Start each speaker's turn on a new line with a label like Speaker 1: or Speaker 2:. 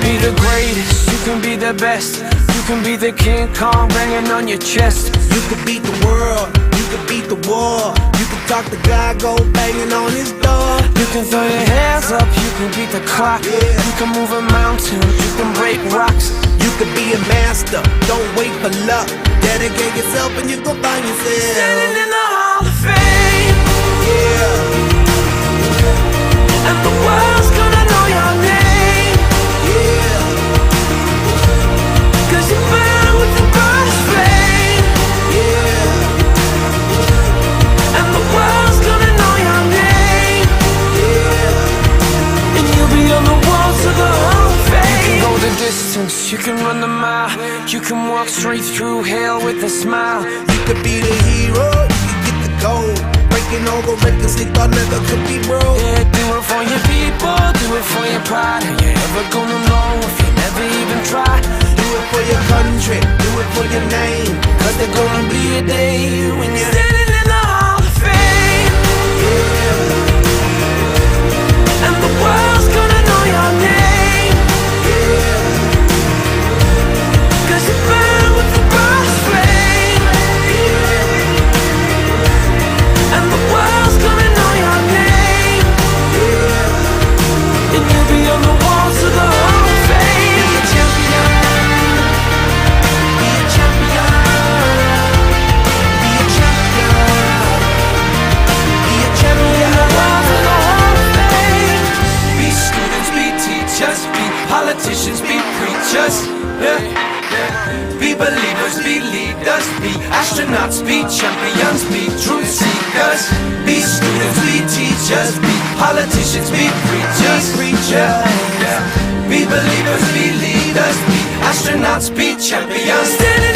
Speaker 1: be the greatest, you can be the best. You can be the King Kong banging on your chest.
Speaker 2: You could beat the world, you could beat the war. You could talk to God, go banging on his door.
Speaker 1: You can throw your hands up, you can beat the clock. You can move a mountain, you can break rocks.
Speaker 2: You could be a master, don't wait for luck. Dedicate yourself and you go find yourself
Speaker 1: Standing in the Hall of Fame.
Speaker 2: Yeah,
Speaker 1: And the world's gonna know your name.
Speaker 2: yeah,
Speaker 1: 'Cause you burn with the brightest flame.
Speaker 2: yeah,
Speaker 1: And the world's gonna know your name.
Speaker 2: yeah.
Speaker 1: And you'll be on the walls of the Hall of Fame. You can go the distance, you can run the mile. You can walk straight through hell with a smile.
Speaker 2: You could be the hero, you could get the gold. Breaking all the records they thought never could be broke.
Speaker 1: Yeah, do it for your people, do it for your pride. Are you ever gonna know if you never even try?
Speaker 2: Do it for your country, do it for your name.
Speaker 1: 'Cause there's gonna be a day when you're standing in the Hall of Fame. And the world's gonna know your name. 'Cause you burn with the brightest flame. And the world's gonna know your name. And you'll be on the walls of the Hall of Fame. Be a champion. Be a champion. Be a champion. Be a champion. The walls of the Hall of Fame. Be students, be teachers, be politicians, be preachers. Yeah. Be believers, be leaders, be astronauts, be champions, be truth seekers. Be students, be teachers, be politicians, be preachers. Yeah. Be believers, be leaders, be astronauts, be champions. Standing